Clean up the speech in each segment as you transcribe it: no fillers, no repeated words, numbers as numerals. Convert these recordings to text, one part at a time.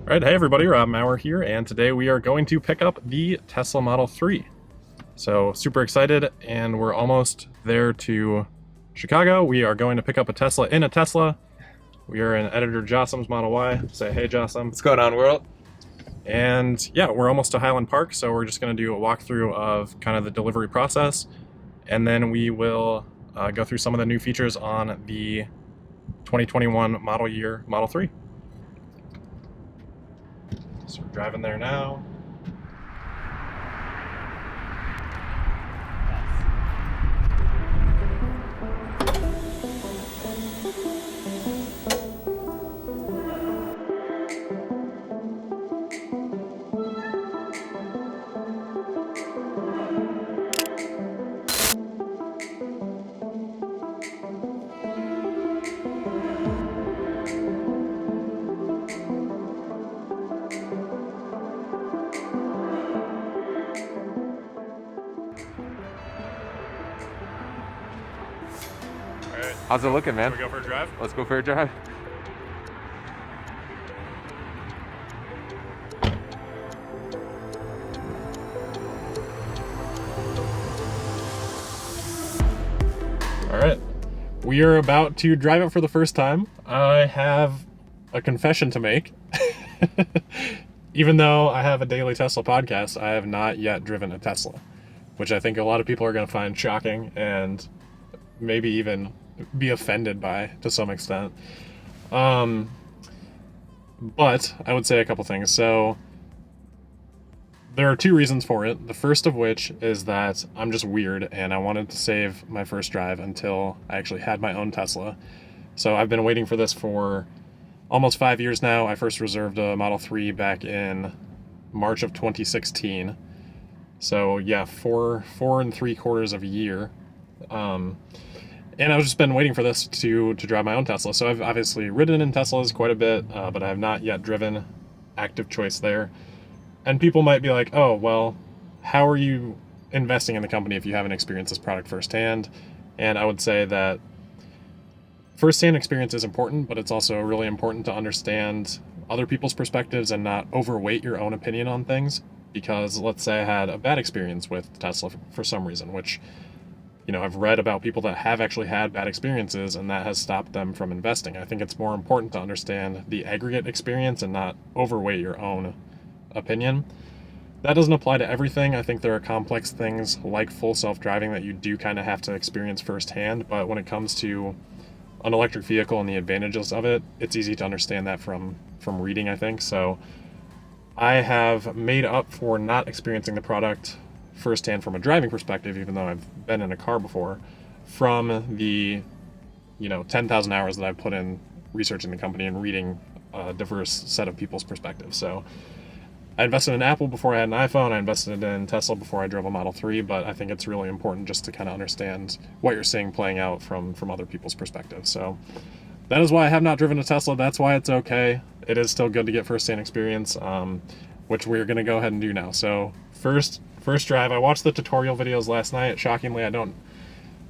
All right, hey everybody, Rob Maurer here, and today we are going to pick up the Tesla Model 3. So super excited, and we're almost there to Chicago. We are going to pick up a Tesla in a Tesla. We are in editor Jasem's Model Y. Say hey, Jasem. What's going on, world? And yeah, we're almost to Highland Park, so we're just going to do a walkthrough of kind of the delivery process, and then we will go through some of the new features on the 2021 model year Model 3. So we're driving there now. How's it looking, man? Should we go for a drive? Let's go for a drive. All right, we are about to drive it for the first time. I have a confession to make. Even though I have a daily Tesla podcast, I have not yet driven a Tesla, which I think a lot of people are going to find shocking and maybe even be offended by to some extent. But I would say a couple things. So there are two reasons for it. The first of which is that I'm just weird and I wanted to save my first drive until I actually had my own Tesla. So I've been waiting for this for almost 5 years now. I first reserved a Model 3 back in March of 2016. So yeah, four and 3/4 of a year. And I've just been waiting for this to drive my own Tesla. So I've obviously ridden in Teslas quite a bit, but I have not yet driven. Active choice there. And people might be like, oh, well, how are you investing in the company if you haven't experienced this product firsthand? And I would say that firsthand experience is important, but it's also really important to understand other people's perspectives and not overweight your own opinion on things. Because let's say I had a bad experience with Tesla for some reason, which, you know, I've read about people that have actually had bad experiences and that has stopped them from investing. I think it's more important to understand the aggregate experience and not overweight your own opinion. That doesn't apply to everything. I think there are complex things like full self-driving that you do kind of have to experience firsthand, but when it comes to an electric vehicle and the advantages of it, it's easy to understand that from reading, I think. So I have made up for not experiencing the product firsthand from a driving perspective, even though I've been in a car before, from the 10,000 hours that I've put in researching the company and reading a diverse set of people's perspectives. So I invested in Apple before I had an iPhone. I invested in Tesla before I drove a Model 3, but I think it's really important just to kind of understand what you're seeing playing out from other people's perspectives. So that is why I have not driven a Tesla. That's why it's okay. It is still good to get firsthand experience, which we're going to go ahead and do now. So first drive, I watched the tutorial videos last night. Shockingly, I don't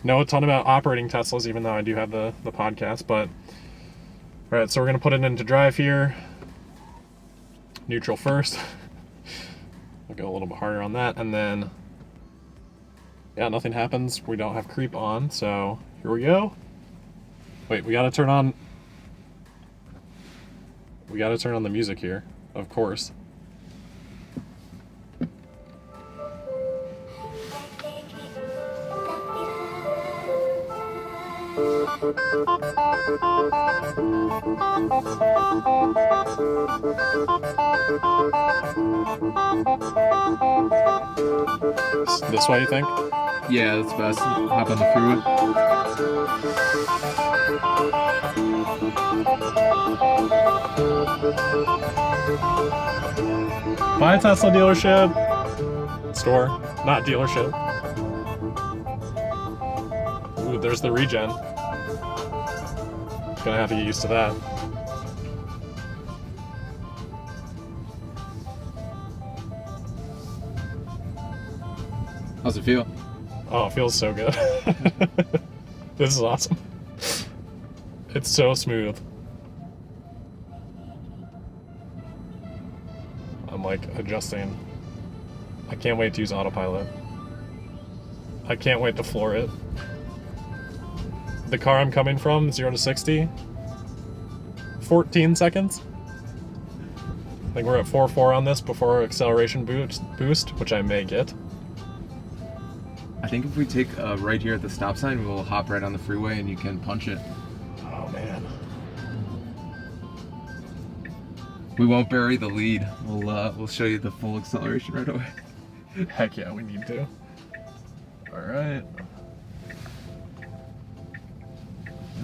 know a ton about operating Teslas, even though I do have the podcast. But all right, so we're going to put it into drive here. Neutral first. I'll go a little bit harder on that, and then yeah, nothing happens. We don't have creep on, so here we go. Wait, we gotta turn on the music here, of course. This way, you think? Yeah, that's best. Hop on the freeway. Bye, Tesla dealership. Store, not dealership. Ooh, there's the regen. Gonna have to get used to that. How's it feel? Oh, it feels so good. This is awesome. It's so smooth. like adjusting. I can't wait to use autopilot. I can't wait to floor it. The car I'm coming from, 0 to 60, 14 seconds. I think we're at 4.4 on this before acceleration boost, which I may get. I think if we take right here at the stop sign, we'll hop right on the freeway and you can punch it. Oh man. We won't bury the lead. We'll show you the full acceleration right away. Heck yeah, we need to. All right.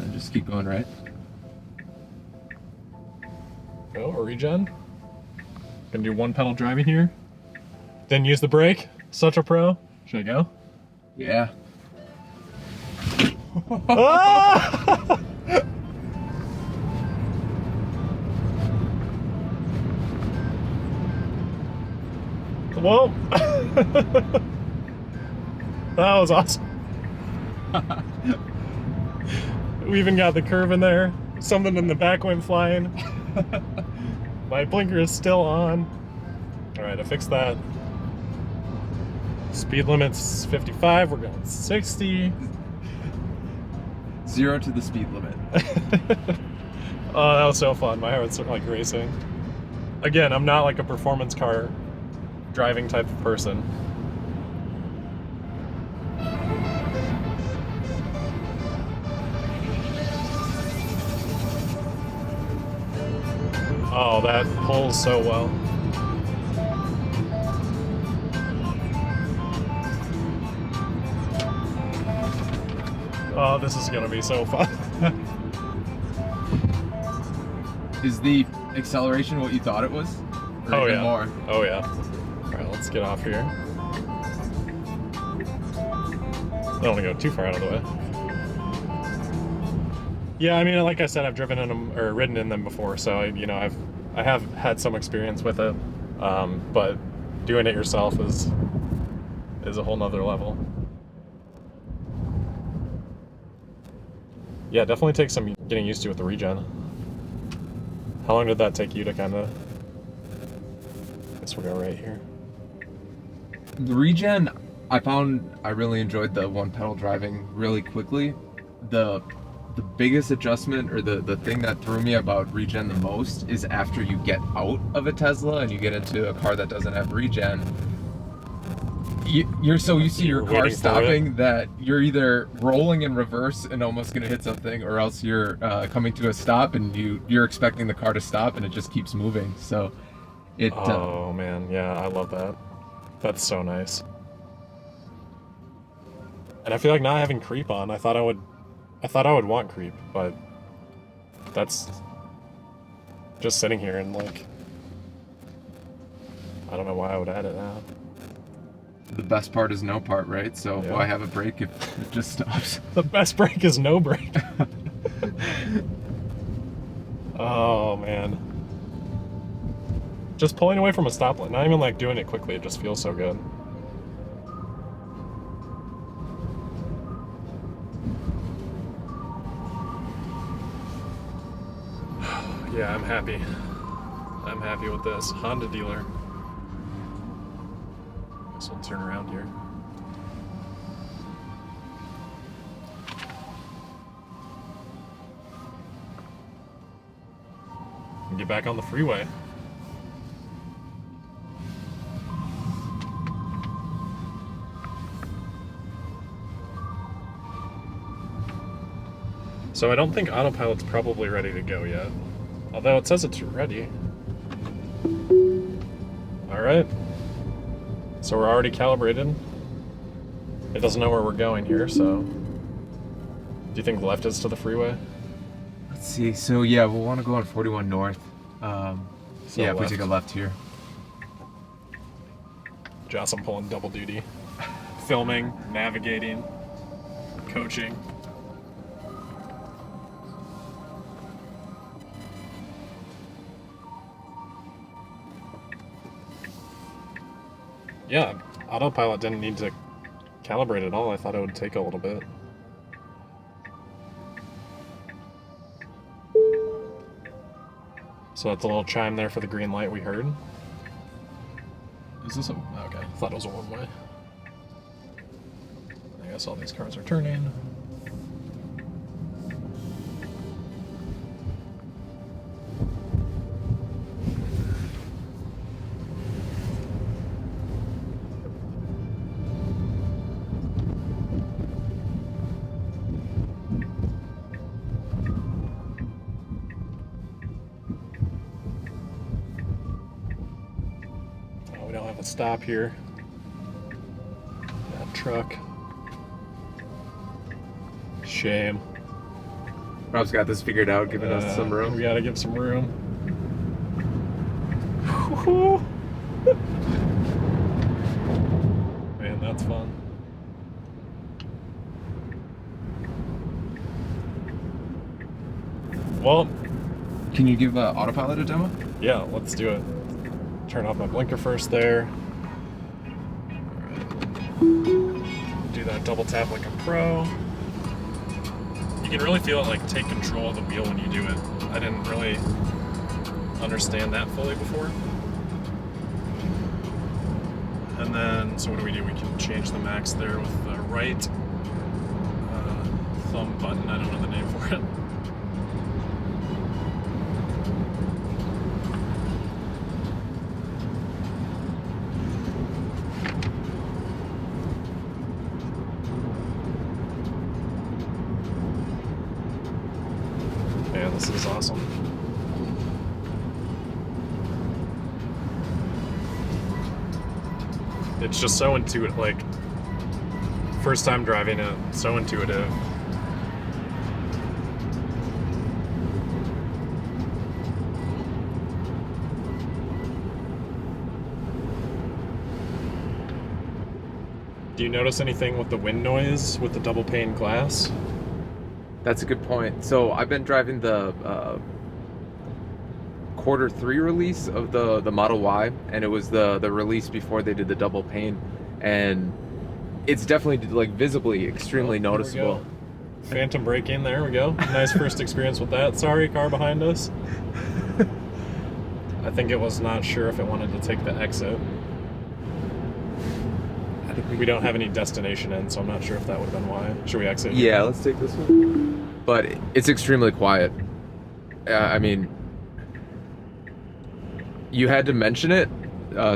And just keep going right. Oh, a regen. Gonna do one pedal driving here. Didn't use the brake. Such a pro. Should I go? Yeah. Ah! Whoa! That was awesome. We even got the curve in there. Something in the back went flying. My blinker is still on. Alright, I fixed that. Speed limit's 55, we're going 60. 0 to the speed limit. Oh, that was so fun. My heart's like racing. Again, I'm not like a performance car driving type of person. Oh, that pulls so well. Oh, this is gonna be so fun. Is the acceleration what you thought it was? Or Oh even yeah. more? Oh yeah. Alright, let's get off here. I don't want to go too far out of the way. Yeah, I mean, like I said, I've driven in them or ridden in them before, so you know, I have had some experience with it. But doing it yourself is a whole nother level. Yeah, definitely takes some getting used to with the regen. How long did that take you to kind of? I guess we'll go right here. The regen, I found I really enjoyed the one pedal driving really quickly. The biggest adjustment or the thing that threw me about regen the most is after you get out of a Tesla and you get into a car that doesn't have regen. You're so used to your car stopping that you're either rolling in reverse and almost gonna hit something, or else you're coming to a stop and you're expecting the car to stop and it just keeps moving. So it. Oh man, yeah, I love that. That's so nice. And I feel like not having creep on, I thought I would want creep, but that's just sitting here and like, I don't know why I would add it now. The best part is no part, right? So Yeah. why have a brake if it just stops? The best brake is no brake. Oh man. Just pulling away from a stoplight, not even like doing it quickly, it just feels so good. Yeah, I'm happy. I'm happy with this. Honda dealer. Guess we'll turn around here. And get back on the freeway. So I don't think Autopilot's probably ready to go yet. Although it says it's ready. Alright. So we're already calibrated. It doesn't know where we're going here, so... Do you think left is to the freeway? Let's see. So yeah, we'll want to go on 41 North. So yeah, if we left. take a left here. Jasem pulling double duty. Filming, navigating, coaching. Yeah, Autopilot didn't need to calibrate at all. I thought it would take a little bit. So that's a little chime there for the green light we heard. Is this a... Okay, I thought it was a one-way. I guess all these cars are turning. We don't have a stop here. That truck. Shame. Rob's got this figured out, giving us some room. We gotta give some room. Man, that's fun. Well, Can you give Autopilot a demo? yeah, let's do it. Turn off my blinker first there. Alright. Do that double tap like a pro. You can really feel it like take control of the wheel when you do it. I didn't really understand that fully before. And then, so what do? We can change the max there with the right thumb button. I don't know the name for it. Man, this is awesome. It's just so intuitive, like, first time driving it, so intuitive. Do you notice anything with the wind noise with the double pane glass? That's a good point. So I've been driving the Q3 release of the Model Y, and it was the release before they did the double pane, and it's definitely like visibly extremely noticeable. Phantom braking, there we go. Nice first experience with that. Sorry, car behind us. I think it was not sure if it wanted to take the exit. I think We don't have any destination in, so I'm not sure if that would have been why. Should we exit? Yeah, let's take this one. But it's extremely quiet. I mean, you had to mention it,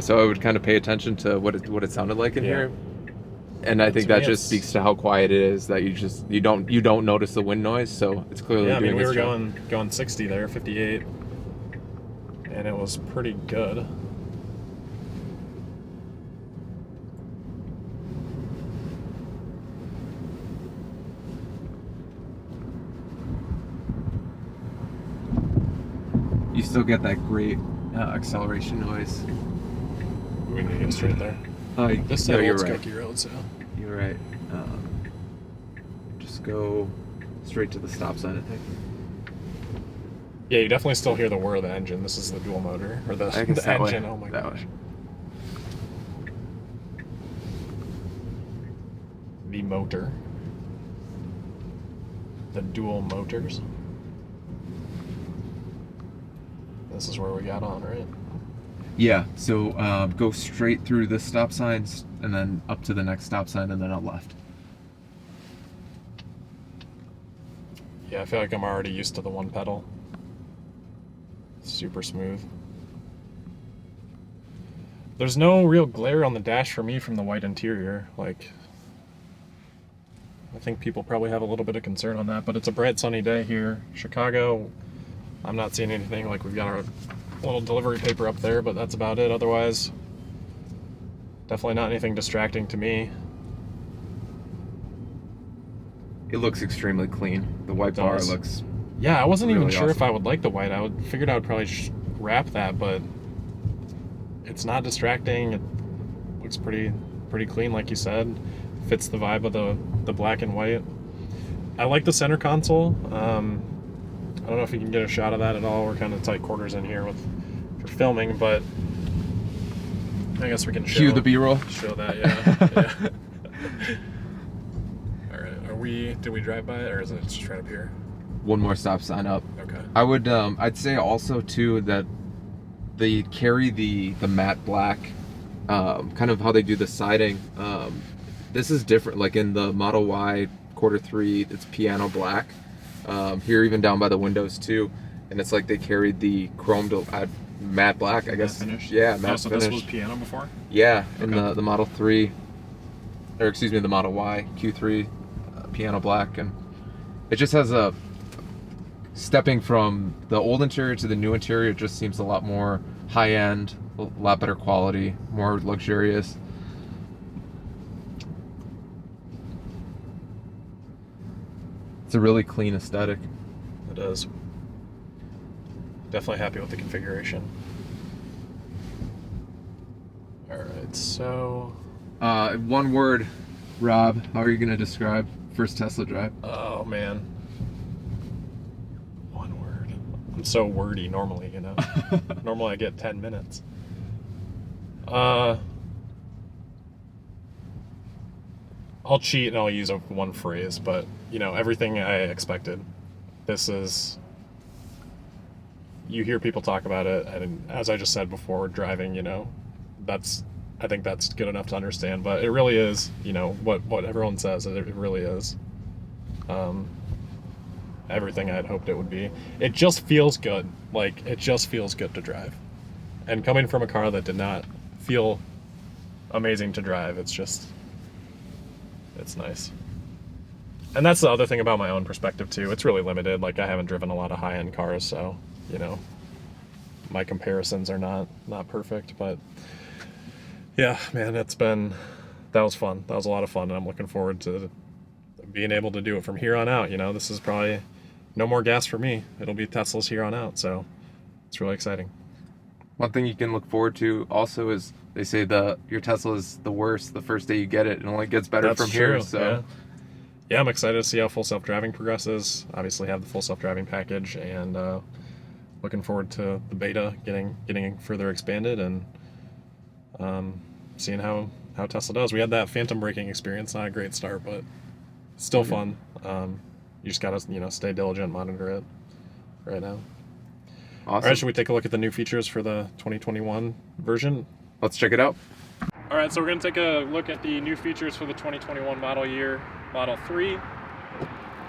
so I would kind of pay attention to what it sounded like in here. And I think that just speaks to how quiet it is, that you don't notice the wind noise, so it's clearly Yeah, I mean, doing we its were job. going 60 there, 58, and it was pretty good. You still get that great acceleration noise. We need to get straight there. This no, is you're old right. Skokie Road, so. You're right. Just go straight to the stop sign, I think. Yeah, you definitely still hear the whir of the engine. This is the dual motor, or the I guess that engine. way. Oh my That gosh. way. The motor. The dual motors. This is where we got on, right? Yeah, so go straight through the stop signs and then up to the next stop sign and then out left. Yeah, I feel like I'm already used to the one pedal. Super smooth. There's no real glare on the dash for me from the white interior. Like, I think people probably have a little bit of concern on that, but it's a bright sunny day here. Chicago, I'm not seeing anything. Like, we've got our little delivery paper up there, but that's about it. Otherwise, definitely not anything distracting to me. It looks extremely clean. The white bar looks... Yeah, I wasn't even really sure if awesome. I would like the white. Figured I would probably wrap that, but it's not distracting. It looks pretty clean, like you said. Fits the vibe of the black and white. I like the center console. I don't know if you can get a shot of that at all. We're kind of tight quarters in here for filming, but I guess we can show Cue the B-roll. Show that, yeah. All right, did we drive by it, or is it just right up here? One more stop sign up. Okay. I would, I'd say also too that they carry the matte black kind of how they do the siding. This is different. Like in the Model Y Q3, it's piano black. Here, even down by the windows too, and it's like they carried the chrome to add matte black, I guess. Finish. Yeah, matte so finish. this was piano before. Yeah, in Okay. the Model 3, or excuse me, the Model Y Q3, piano black, and it just has a stepping from the old interior to the new interior. It just seems a lot more high end, a lot better quality, more luxurious. It's a really clean aesthetic. It is. Definitely happy with the configuration. Alright, so... One word, Rob, how are you going to describe first Tesla drive? Oh, man. One word. I'm so wordy normally, you know? Normally I get 10 minutes. I'll cheat and I'll use one phrase, but, you know, everything I expected. This is... You hear people talk about it, and as I just said before, driving, you know, I think that's good enough to understand, but it really is, you know, what everyone says, it really is. Everything I'd hoped it would be. It just feels good. Like, it just feels good to drive. And coming from a car that did not feel amazing to drive, it's nice. And that's the other thing about my own perspective too. It's really limited. Like, I haven't driven a lot of high-end cars, so, you know, my comparisons are not perfect, but yeah, man, that was fun. That was a lot of fun, and I'm looking forward to being able to do it from here on out. You know, this is probably no more gas for me. It'll be Teslas here on out, so it's really exciting. One thing you can look forward to also is they say your Tesla is the worst the first day you get it. It only gets better That's from true, here. So yeah, I'm excited to see how full self-driving progresses. Obviously have the full self-driving package, and looking forward to the beta getting further expanded, and seeing how Tesla does. We had that phantom braking experience, not a great start, but still fun. You just gotta, you know, stay diligent, monitor it right now. awesome. All right, should we take a look at the new features for the 2021 version? Let's check it out. All right, so we're gonna take a look at the new features for the 2021 model year, Model 3.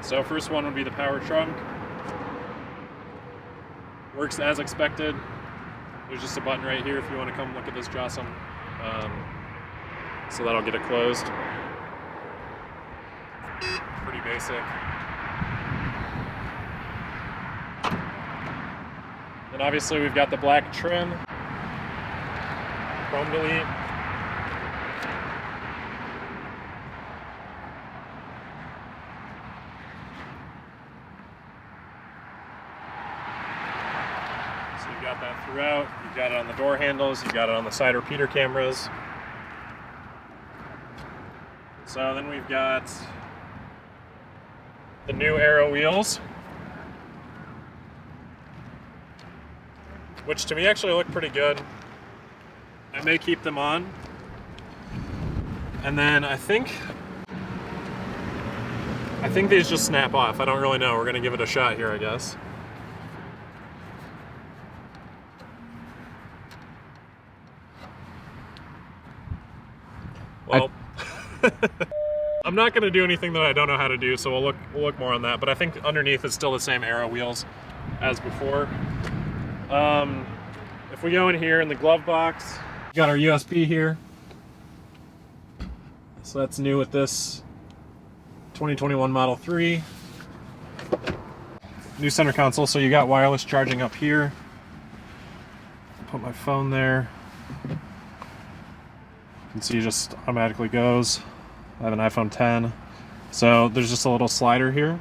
So first one would be the power trunk. Works as expected. There's just a button right here if you want to come look at this, Jasem. So that'll get it closed. Pretty basic. Then obviously we've got the black trim. Chrome delete. So you've got that throughout. You've got it on the door handles. You've got it on the side repeater cameras. So then we've got the new Aero wheels, which to me actually look pretty good. I may keep them on. And then I think these just snap off. I don't really know. We're gonna give it a shot here, I guess. Well, I'm not gonna do anything that I don't know how to do, so we'll look more on that. But I think underneath is still the same Aero wheels as before. If we go in here in the glove box, we got our USB here. So that's new with this 2021 Model 3. New center console, so you got wireless charging up here. Put my phone there. You can see it just automatically goes. I have an iPhone 10. So there's just a little slider here.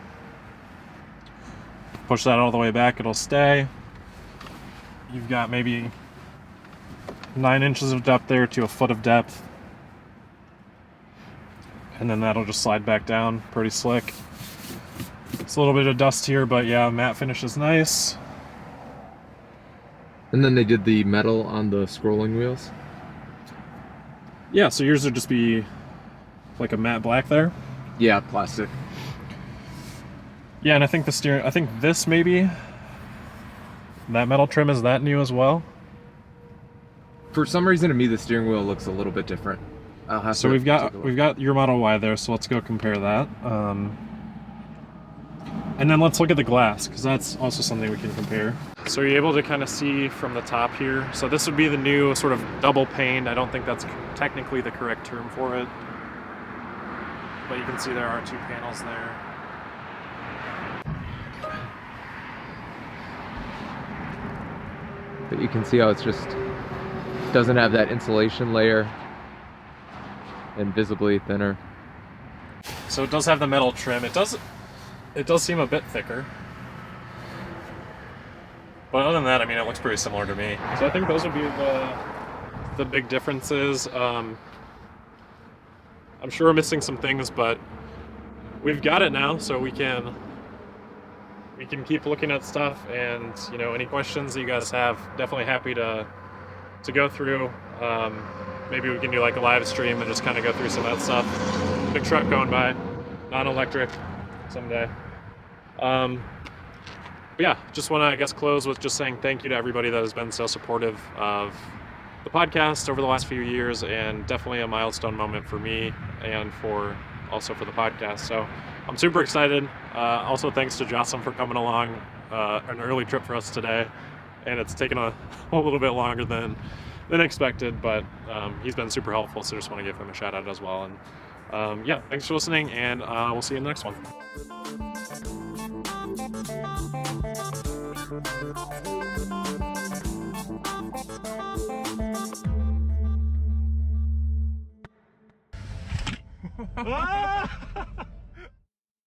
Push that all the way back, it'll stay. You've got maybe 9 inches of depth there to a foot of depth. And then that'll just slide back down, pretty slick. It's a little bit of dust here, but yeah, matte finish is nice. And then they did the metal on the scrolling wheels. Yeah, so yours would just be like a matte black there. Yeah, plastic. Yeah, and I think I think this maybe, that metal trim is that new as well. For some reason to me the steering wheel looks a little bit different. So we've got your Model Y there, so let's go compare that. And then let's look at the glass, because that's also something we can compare. So you're able to kind of see from the top here. So this would be the new sort of double pane. I don't think that's technically the correct term for it. But you can see there are two panels there. But you can see how it's just doesn't have that insulation layer and visibly thinner. So it does have the metal trim. It does seem a bit thicker. But other than that, I mean, it looks pretty similar to me. So I think those would be the big differences. I'm sure we're missing some things, but we've got it now, so we can keep looking at stuff, and you know, any questions that you guys have, definitely happy to go through. Maybe we can do like a live stream and just kind of go through some of that stuff. Big truck going by, non-electric someday. But yeah, just want to, I guess, close with just saying thank you to everybody that has been so supportive of the podcast over the last few years, and definitely a milestone moment for me and also for the podcast. So I'm super excited. Also thanks to Jasem for coming along, an early trip for us today, and it's taken a little bit longer than expected, but he's been super helpful, so just want to give him a shout out as well. And yeah, thanks for listening, and we'll see you in the next one. Ah!